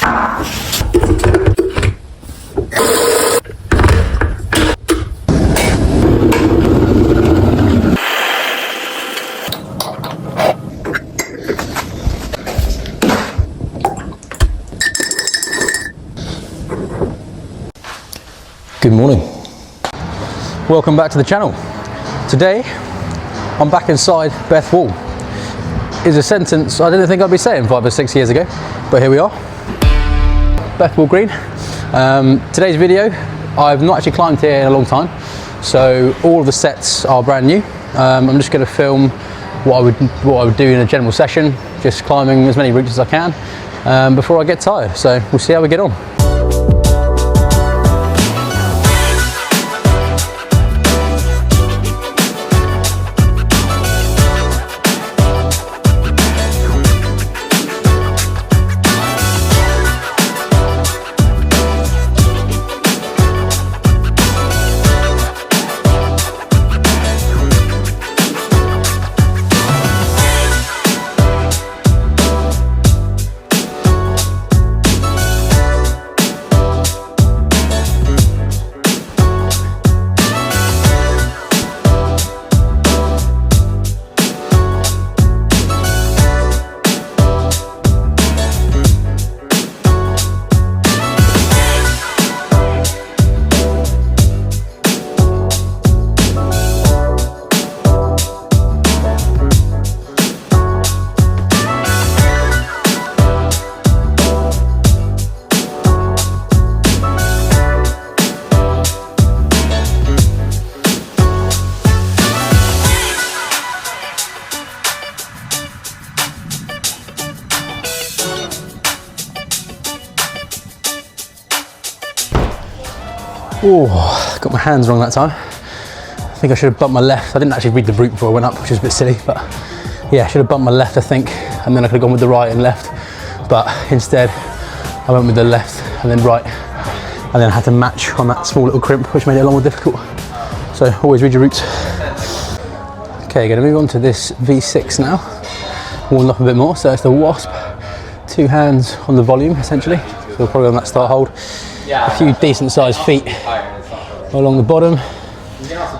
Good morning. Welcome back to the channel. Today, I'm back inside Beth Wall. Is a sentence I didn't think I'd be saying 5 or 6 years ago, but here we are. Beth Wall Green. Today's video, I've not actually climbed here in a long time, so all of the sets are brand new. I'm just going to film what I would do in a general session, just climbing as many routes as I can before I get tired. So we'll see how we get on. Oh, got my hands wrong that time. I think I should have bumped my left. I didn't actually read the route before I went up, which was a bit silly, but yeah, I should have bumped my left, I think, and then I could have gone with the right and left. But instead, I went with the left and then right, and then I had to match on that small little crimp, which made it a lot more difficult. So always read your routes. Okay, going to move on to this V6 now. Warmed up a bit more, so it's the Wasp. 2 hands on the volume, essentially. So we're probably on that start hold. A few decent sized feet along the bottom.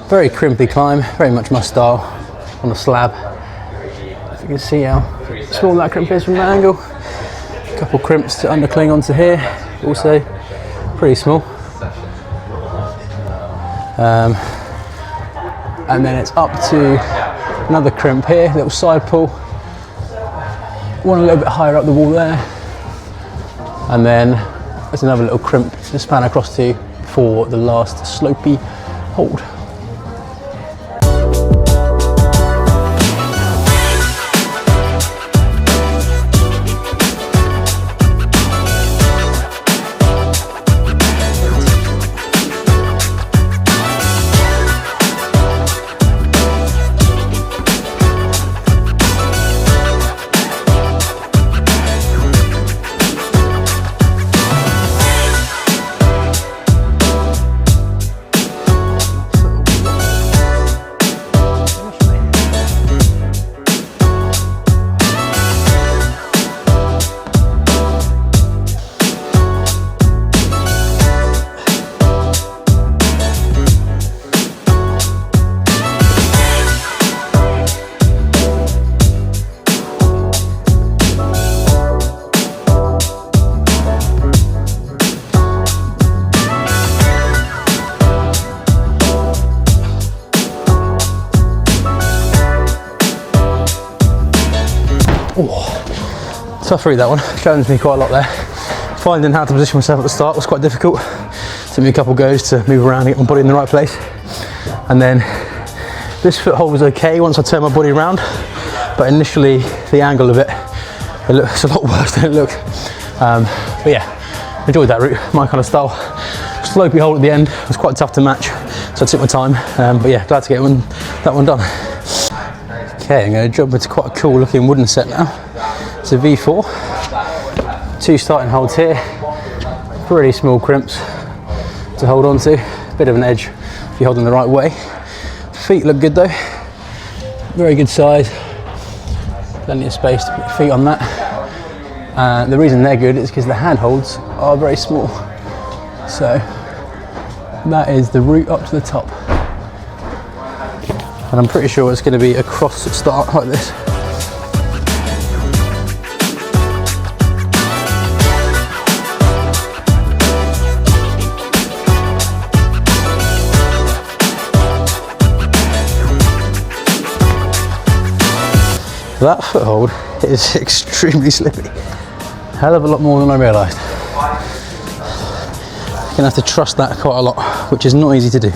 Very crimpy climb, very much my style on the slab. If you can see how small that crimp is from that angle. A couple crimps to undercling onto here, also pretty small. And then it's up to another crimp here, little side pull. One a little bit higher up the wall there. And then there's another little crimp to span across to for the last slopey hold. Oh, tough route that one, challenged me quite a lot there. Finding how to position myself at the start was quite difficult. Took me a couple goes to move around and get my body in the right place. And then this foothold was okay once I turned my body around, but initially the angle of it looks a lot worse than it looked. But yeah, enjoyed that route, my kind of style. Slopey hold at the end was quite tough to match, so I took my time. But yeah, glad to get that one done. Okay, I'm going to jump into quite a cool looking wooden set now. It's a V4, 2 starting holds here, pretty small crimps to hold on to, bit of an edge if you hold them the right way. Feet look good though, very good size, plenty of space to put your feet on that. The reason they're good is because the handholds are very small. So that is the route up to the top. And I'm pretty sure it's going to be a cross start like this. That foothold is extremely slippy. Hell of a lot more than I realised. You're gonna have to trust that quite a lot, which is not easy to do.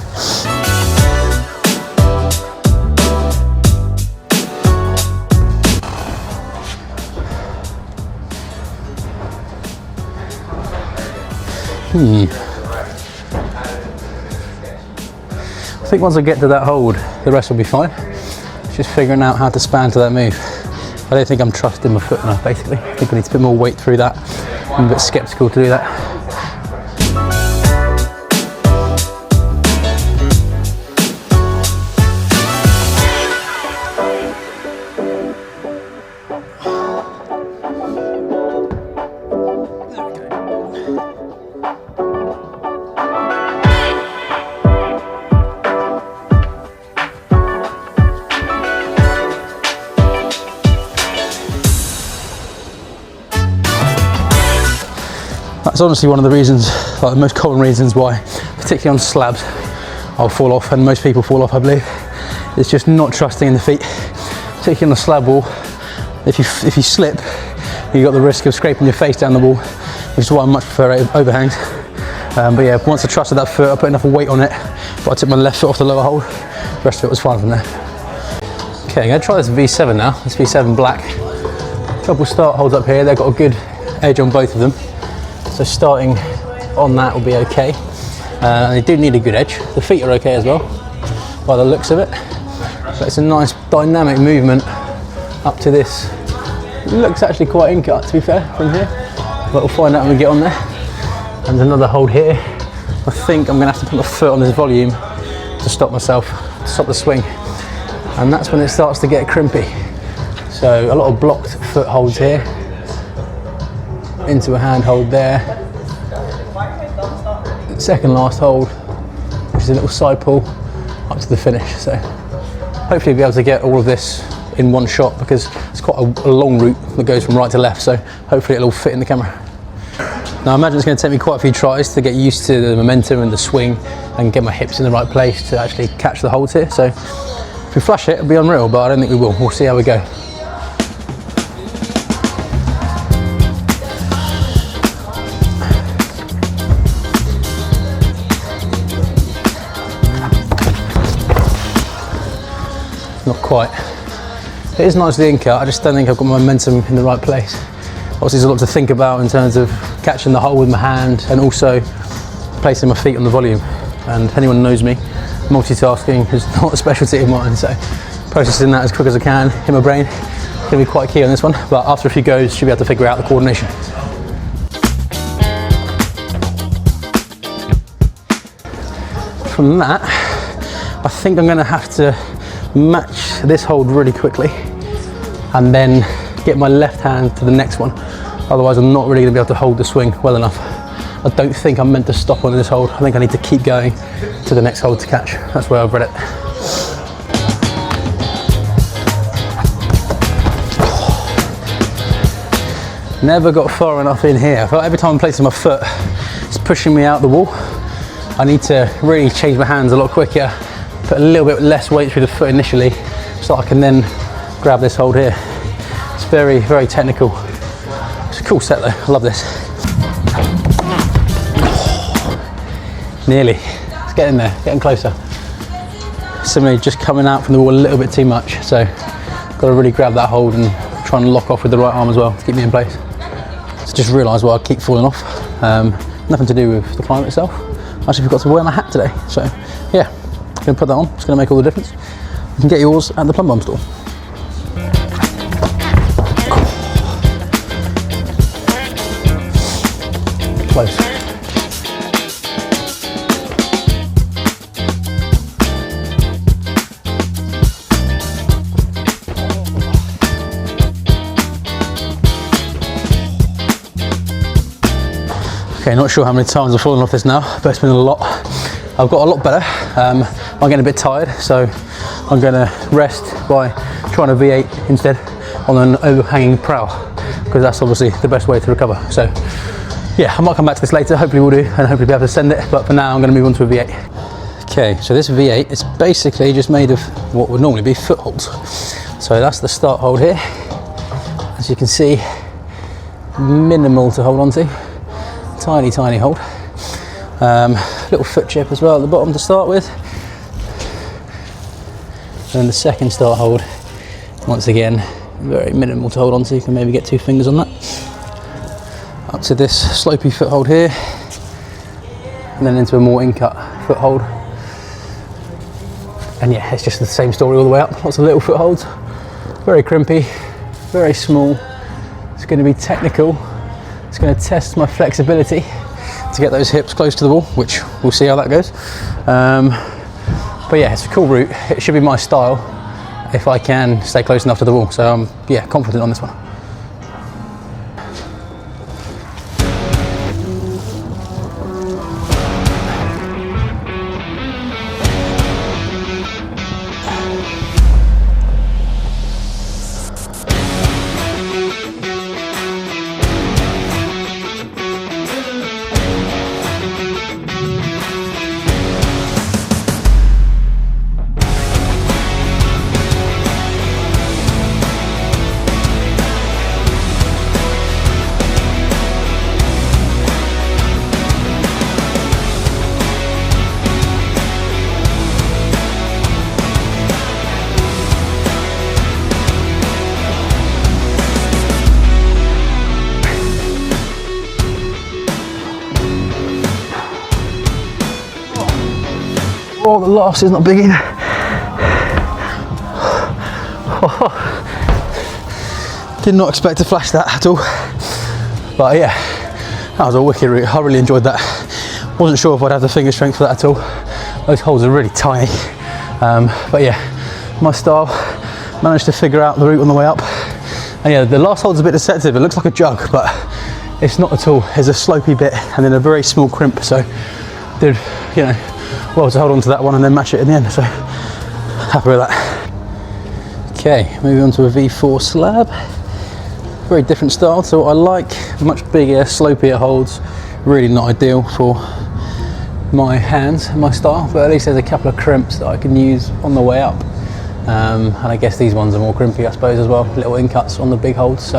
I think once I get to that hold, the rest will be fine. It's just figuring out how to span to that move. I don't think I'm trusting my foot enough, basically. I think I need to put more weight through that. I'm a bit sceptical to do that. That's honestly one of the reasons, like the most common reasons why, particularly on slabs, I'll fall off, and most people fall off, I believe. It's just not trusting in the feet, particularly on a slab wall. If you slip, you've got the risk of scraping your face down the wall, which is why I much prefer overhangs. But yeah, once I trusted that foot, I put enough weight on it, but I took my left foot off the lower hold. The rest of it was fine from there. Okay, I'm gonna try this V7 now. This V7 black. Couple start holds up here. They've got a good edge on both of them. So starting on that will be okay. And they do need a good edge. The feet are okay as well, by the looks of it. But it's a nice dynamic movement up to this. It looks actually quite in-cut, to be fair, from here. But we'll find out when we get on there. And another hold here. I think I'm gonna have to put my foot on this volume to stop myself, to stop the swing. And that's when it starts to get crimpy. So a lot of blocked foot holds here. Into a hand hold there. Second last hold, which is a little side pull up to the finish. So hopefully we'll be able to get all of this in one shot, because it's quite a long route that goes from right to left. So hopefully it'll all fit in the camera. Now I imagine it's going to take me quite a few tries to get used to the momentum and the swing and get my hips in the right place to actually catch the holds here. So if we flush it, it'll be unreal, but I don't think we will. We'll see how we go. Not quite. It is nicely in-cut, I just don't think I've got my momentum in the right place. Obviously there's a lot to think about in terms of catching the hole with my hand and also placing my feet on the volume. And if anyone knows me, multitasking is not a specialty of mine, so processing that as quick as I can in my brain is going to be quite key on this one. But after a few goes, should be able to figure out the coordination. From that, I think I'm going to have to match this hold really quickly and then get my left hand to the next one. Otherwise I'm not really going to be able to hold the swing well enough. I don't think I'm meant to stop on this hold. I think I need to keep going to the next hold to catch. That's where I've read it. Never got far enough in here. I felt every time I'm placing my foot, it's pushing me out the wall. I need to really change my hands a lot quicker, put a little bit less weight through the foot initially, so I can then grab this hold here. It's very, very technical. It's a cool set though, I love this. Nearly, it's getting there, getting closer. Similarly, just coming out from the wall a little bit too much, so got to really grab that hold and try and lock off with the right arm as well to keep me in place. So just realised why I keep falling off. Nothing to do with the climb itself. I actually forgot to wear my hat today, so yeah. Going to put that on, it's going to make all the difference. You can get yours at the Plums store. Close. Okay, not sure how many times I've fallen off this now, but it's been a lot. I've got a lot better. I'm getting a bit tired, so I'm gonna rest by trying a V8 instead on an overhanging prow, because that's obviously the best way to recover. So yeah, I might come back to this later, hopefully we'll do, and hopefully be able to send it, but for now I'm gonna move on to a V8. Okay, so this V8 is basically just made of what would normally be footholds. So that's the start hold here. As you can see, minimal to hold on to. Tiny, tiny hold. Little foot chip as well at the bottom to start with. And the second start hold, once again, very minimal to hold on to. You can maybe get 2 fingers on that. Up to this slopey foothold here, and then into a more in-cut foothold. And yeah, it's just the same story all the way up. Lots of little footholds, very crimpy, very small. It's going to be technical. It's going to test my flexibility to get those hips close to the wall, which we'll see how that goes. But yeah, it's a cool route. It should be my style if I can stay close enough to the wall. So I'm yeah, confident on this one. Oh, the loss is not big either. Did not expect to flash that at all. But yeah, that was a wicked route. I really enjoyed that. Wasn't sure if I'd have the finger strength for that at all. Those holes are really tiny. But yeah, my style, managed to figure out the route on the way up. And yeah, the last hole's a bit deceptive. It looks like a jug, but it's not at all. There's a slopey bit and then a very small crimp. So did, you know, well to hold on to that one and then match it in the end. So happy with that. Okay, moving on to a V4 slab. Very different style to what I like. Much bigger, slopier holds. Really not ideal for my hands and my style, but at least there's a couple of crimps that I can use on the way up. And I guess these ones are more crimpy, I suppose, as well. Little in cuts on the big holds. So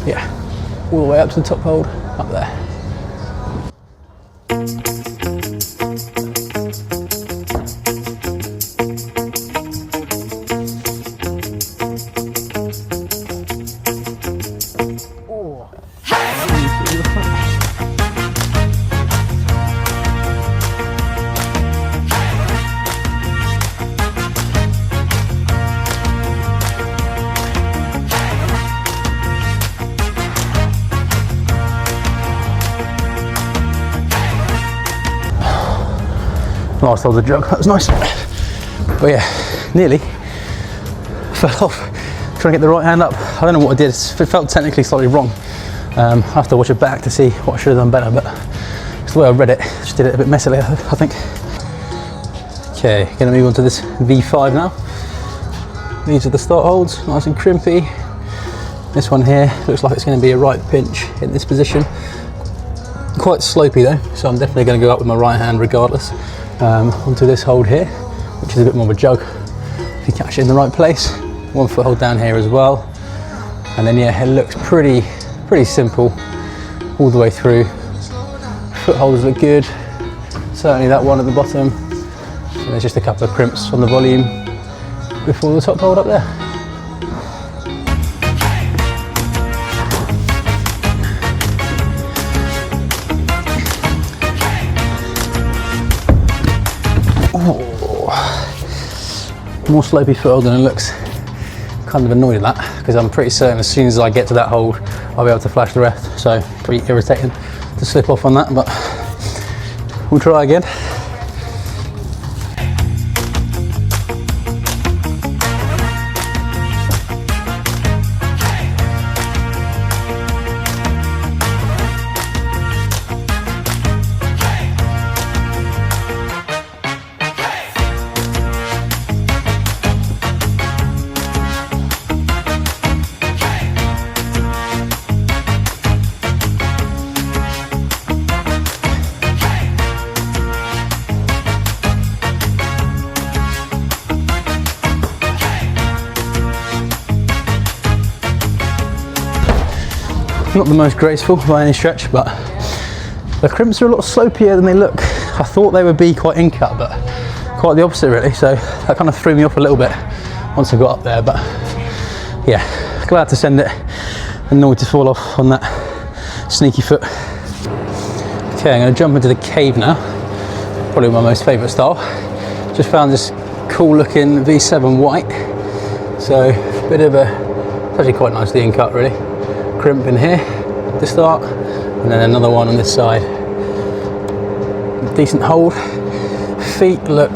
yeah, all the way up to the top hold, up there. Last hole's a jug, that was nice. But yeah, nearly fell off trying to get the right hand up. I don't know what I did, it felt technically slightly wrong. I have to watch it back to see what I should have done better, but it's the way I read it, just did it a bit messily, I think. Okay, gonna move on to this V5 now. These are the start holds, nice and crimpy. This one here looks like it's gonna be a right pinch in this position. Quite slopey though, so I'm definitely gonna go up with my right hand regardless. Onto this hold here, which is a bit more of a jug if you catch it in the right place. 1 foot hold down here as well, and then yeah, it looks pretty simple all the way through. Footholds look good, certainly that one at the bottom, and there's just a couple of crimps on the volume before the top hold up there. More slopey foothold than it looks. Kind of annoyed at that because I'm pretty certain as soon as I get to that hold I'll be able to flash the rest, so pretty irritating to slip off on that, but we'll try again. not the most graceful by any stretch, but the crimps are a lot slopier than they look. I thought they would be quite in-cut, but quite the opposite really, so that kind of threw me off a little bit once I got up there, but yeah, glad to send it. Annoyed to fall off on that sneaky foot. Okay, I'm going to jump into the cave now, probably my most favourite style. Just found this cool looking V7 white, so bit of a, it's actually quite nicely in-cut really. Crimp in here to start, and then another one on this side. Decent hold. Feet look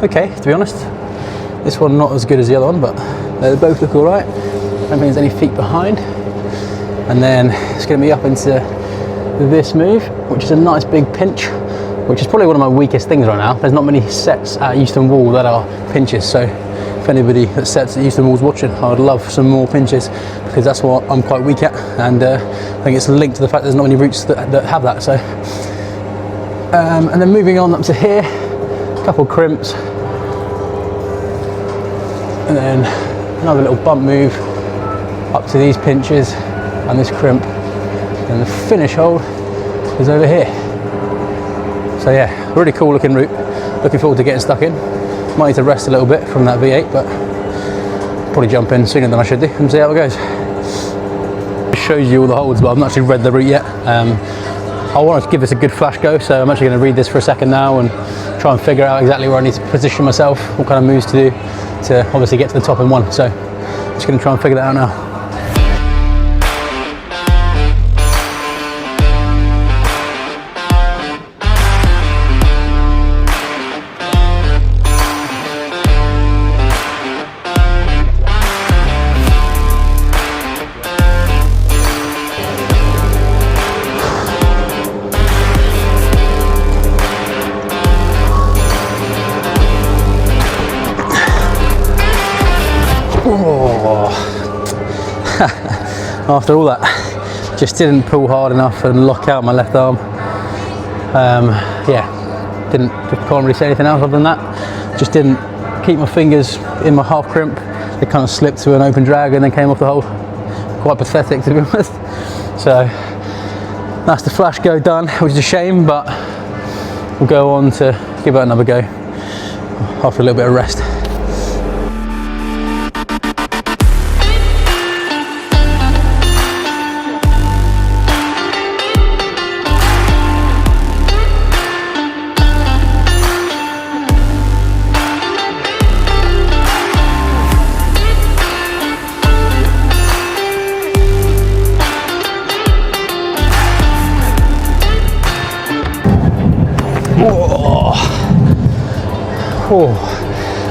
okay, to be honest. This one not as good as the other one, but they both look alright. I don't think there's any feet behind. And then it's going to be up into this move, which is a nice big pinch, which is probably one of my weakest things right now. There's not many sets at Euston Wall that are pinches, so if anybody that sets at Euston Wall's watching, I would love some more pinches, because that's what I'm quite weak at, and I think it's linked to the fact there's not many routes that have that. So, and then moving on up to here, a couple crimps, and then another little bump move up to these pinches and this crimp, and the finish hold is over here. So yeah, really cool looking route. Looking forward to getting stuck in. Might need to rest a little bit from that V8, but probably jump in sooner than I should do and see how it goes. It shows you all the holds, but I've not actually read the route yet. I want to give this a good flash go, so I'm actually going to read this for a second now and try and figure out exactly where I need to position myself, what kind of moves to do to obviously get to the top in one. So I'm just going to try and figure that out now. After all that, just didn't pull hard enough and lock out my left arm. Yeah, can't really say anything else other than that. Just didn't keep my fingers in my half crimp. They kind of slipped to an open drag and then came off the hold. Quite pathetic, to be honest. So that's the flash go done, which is a shame, but we'll go on to give it another go after a little bit of rest.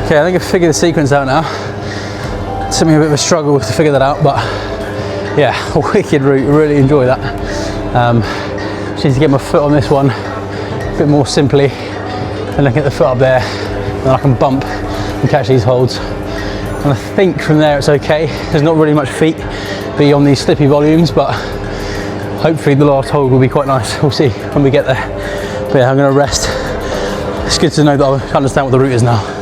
Okay, I think I've figured the sequence out now. It took me a bit of a struggle to figure that out, but yeah, a wicked route, really enjoy that. Just need to get my foot on this one a bit more simply, and look at the foot up there, and then I can bump and catch these holds. And I think from there it's okay. There's not really much feet beyond these slippy volumes, but hopefully the last hold will be quite nice. We'll see when we get there. But yeah, I'm going to rest. It's good to know that I understand what the route is now.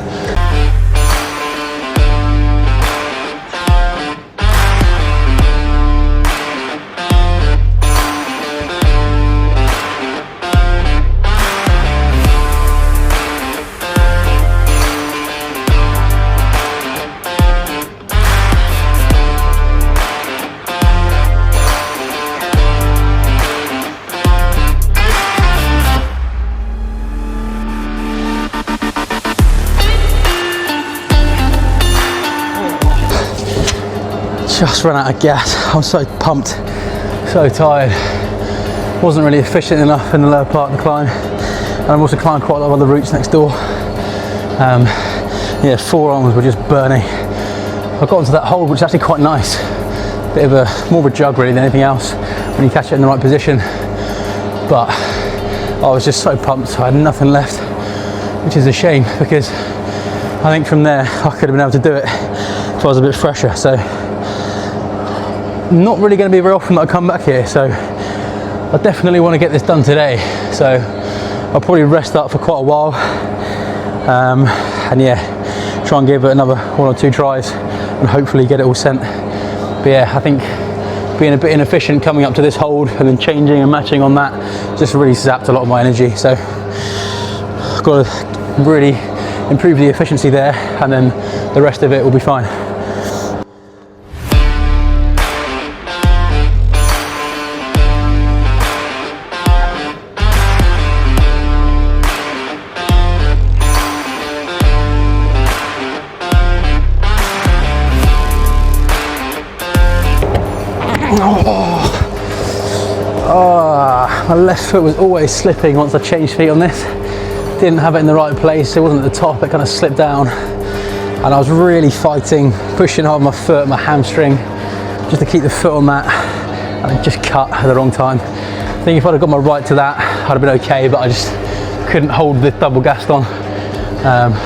Just ran out of gas. I'm so pumped, so tired. Wasn't really efficient enough in the lower part of the climb, and I've also climbed quite a lot of other routes next door. Yeah, forearms were just burning. I got onto that hold, which is actually quite nice. Bit of a more of a jug really than anything else when you catch it in the right position. But I was just so pumped, I had nothing left, which is a shame, because I think from there I could have been able to do it if I was a bit fresher. So not really going to be very often that I come back here, so I definitely want to get this done today. So I'll probably rest up for quite a while, and yeah, try and give it another 1 or 2 tries and hopefully get it all sent. But yeah, I think being a bit inefficient coming up to this hold and then changing and matching on that just really zapped a lot of my energy. So I've got to really improve the efficiency there, and then the rest of it will be fine. Oh, my left foot was always slipping once I changed feet on this. Didn't have it in the right place, it wasn't at the top, it kind of slipped down. And I was really fighting, pushing hard my foot, my hamstring, just to keep the foot on that, and I just cut at the wrong time. I think if I'd have got my right to that, I'd have been okay, but I just couldn't hold the double Gaston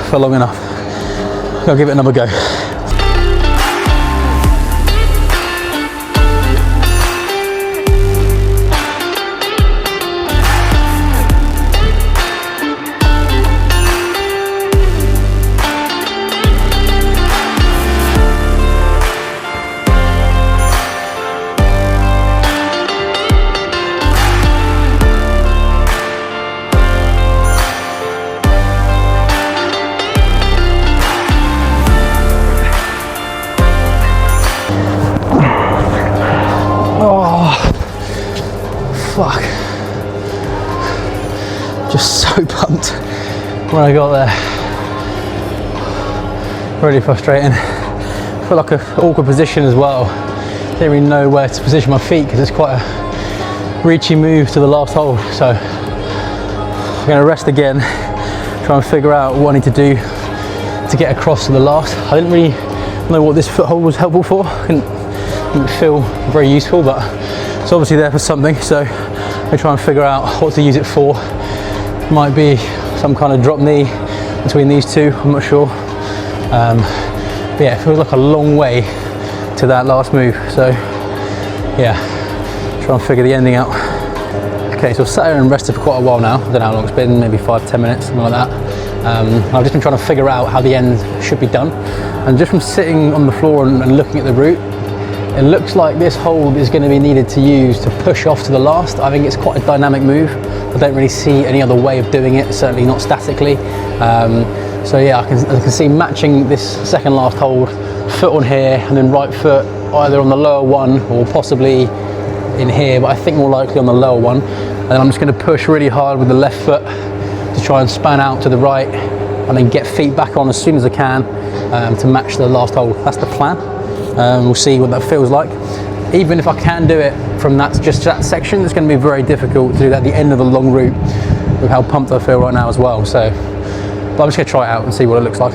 for long enough. I'll give it another go. Fuck. Just so pumped when I got there. Really frustrating. I feel like an awkward position as well. Didn't really know where to position my feet because it's quite a reachy move to the last hole. So I'm going to rest again, try and figure out what I need to do to get across to the last. I didn't really know what this foothold was helpful for. Didn't feel very useful, but it's obviously there for something. So I try and figure out what to use it for. Might be some kind of drop knee between these two, I'm not sure. But yeah, it feels like a long way to that last move. So yeah, try and figure the ending out. Okay, so I've sat here and rested for quite a while now. I don't know how long it's been, maybe 5-10 minutes, something like that. I've just been trying to figure out how the end should be done. And just from sitting on the floor and looking at the route, it looks like this hold is going to be needed to use to push off to the last. I think it's quite a dynamic move. I don't really see any other way of doing it, certainly not statically. So yeah, I can see matching this second last hold, foot on here, and then right foot either on the lower one or possibly in here, but I think more likely on the lower one. And then I'm just going to push really hard with the left foot to try and span out to the right, and then get feet back on as soon as I can to match the last hold. That's the plan. We'll see what that feels like. Even if I can do it from just that section, it's going to be very difficult to do that at the end of the long route with how pumped I feel right now as well. So, but I'm just going to try it out and see what it looks like.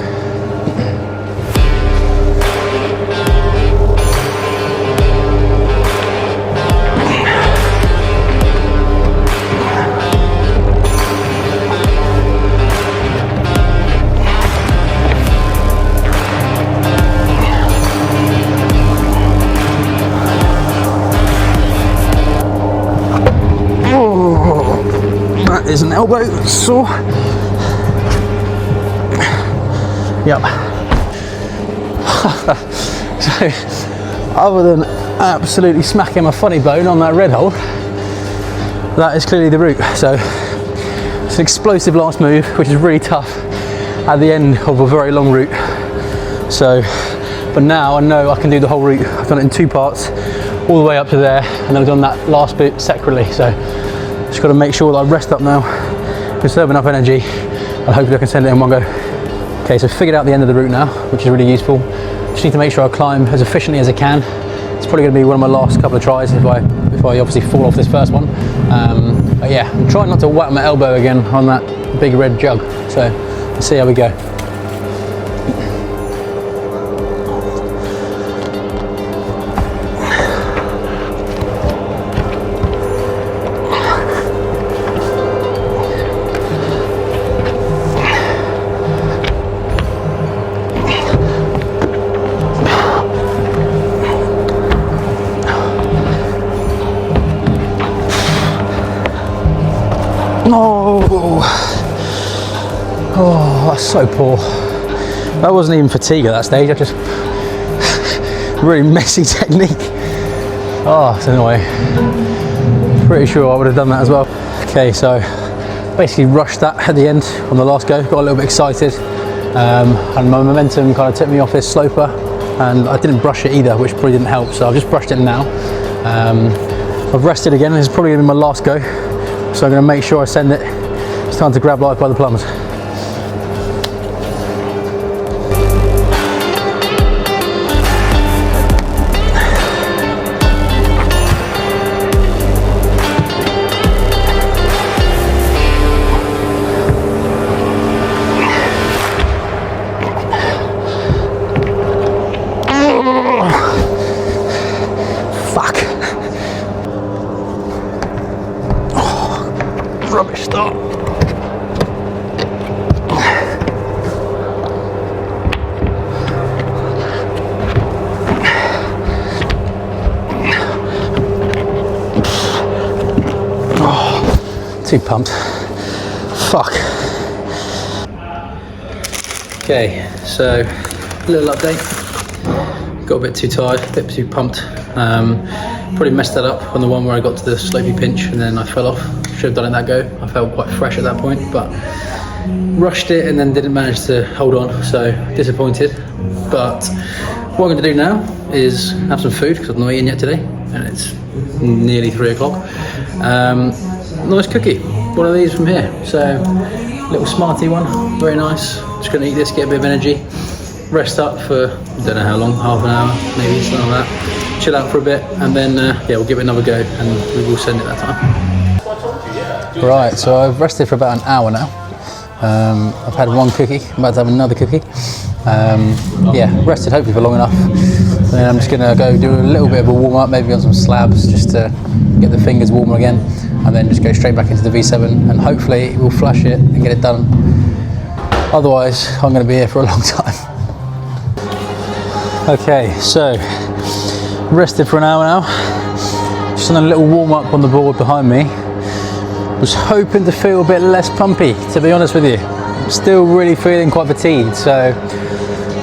Is an elbow sore. Yep. So, other than absolutely smacking my funny bone on that red hole, that is clearly the route. So, it's an explosive last move, which is really tough at the end of a very long route. So, but now I know I can do the whole route. I've done it in 2 parts, all the way up to there, and then I've done that last bit separately. So, just got to make sure that I rest up now, conserve enough energy, and hopefully I can send it in one go. Okay, so figured out the end of the route now, which is really useful. Just need to make sure I climb as efficiently as I can. It's probably going to be one of my last couple of tries if I obviously fall off this first one. But yeah, I'm trying not to whack my elbow again on that big red jug. So let's see how we go. Oh, that's so poor. That wasn't even fatigue at that stage. I just really messy technique. Oh, it's annoying. Pretty sure I would have done that as well. Okay, so basically rushed that at the end on the last go, got a little bit excited, and my momentum kind of took me off this sloper, and I didn't brush it either, which probably didn't help, so I've just brushed it now. I've rested again, this is probably going to be my last go, so I'm going to make sure I send it. It's time to grab life by the plums. Rubbish start. Oh, too pumped. Fuck. Okay, so a little update. Got a bit too tired, a bit too pumped. Probably messed that up on the one where I got to the slopey pinch and then I fell off. Should have done it that go. I felt quite fresh at that point, but rushed it and then didn't manage to hold on, so disappointed. But what I'm going to do now is have some food because I've not eaten yet today and it's nearly 3 o'clock. Nice cookie, one of these from here. So little Smarty one, very nice. Just going to eat this, get a bit of energy, rest up for I don't know how long, half an hour, maybe something like that. Chill out for a bit and then yeah, we'll give it another go and we will send it that time. Right, so I've rested for about an hour now. I've had one cookie, I'm about to have another cookie. Yeah, rested hopefully for long enough. And then I'm just gonna go do a little bit of a warm up, maybe on some slabs, just to get the fingers warmer again. And then just go straight back into the V7 and hopefully we'll flush it and get it done. Otherwise, I'm gonna be here for a long time. Okay, so rested for an hour now. Just done a little warm up on the board behind me. Was hoping to feel a bit less pumpy, to be honest with you. I'm still really feeling quite fatigued, so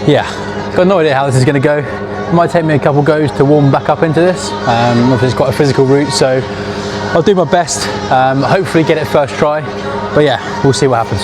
yeah, got no idea how this is going to go. It might take me a couple goes to warm back up into this. Obviously it's quite a physical route, so I'll do my best. Hopefully get it first try, but yeah, we'll see what happens.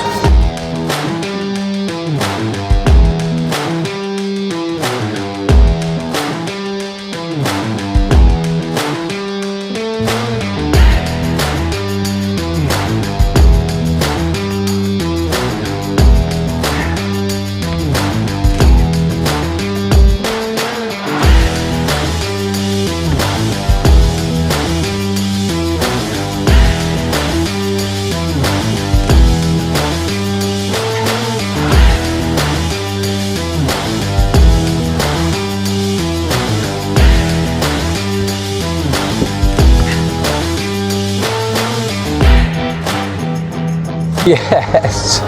Yes!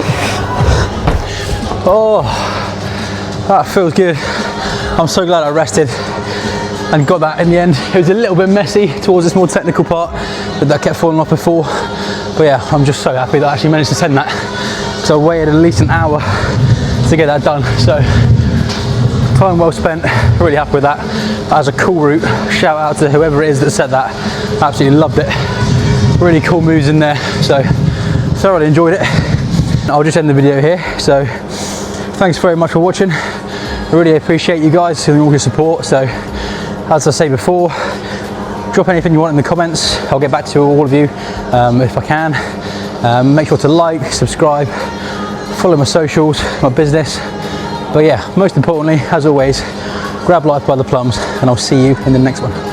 Oh, that feels good. I'm so glad I rested and got that in the end. It was a little bit messy towards this more technical part, but that kept falling off before. But yeah, I'm just so happy that I actually managed to send that. So I waited at least an hour to get that done. So time well spent, really happy with that. That was a cool route. Shout out to whoever it is that said that. Absolutely loved it. Really cool moves in there. So thoroughly enjoyed it. I'll just end the video here. So thanks very much for watching. I really appreciate you guys and all your support. So as I say before, drop anything you want in the comments. I'll get back to all of you if I can. Make sure to like, subscribe, follow my socials, my business. But yeah, most importantly, as always, grab life by the plums, and I'll see you in the next one.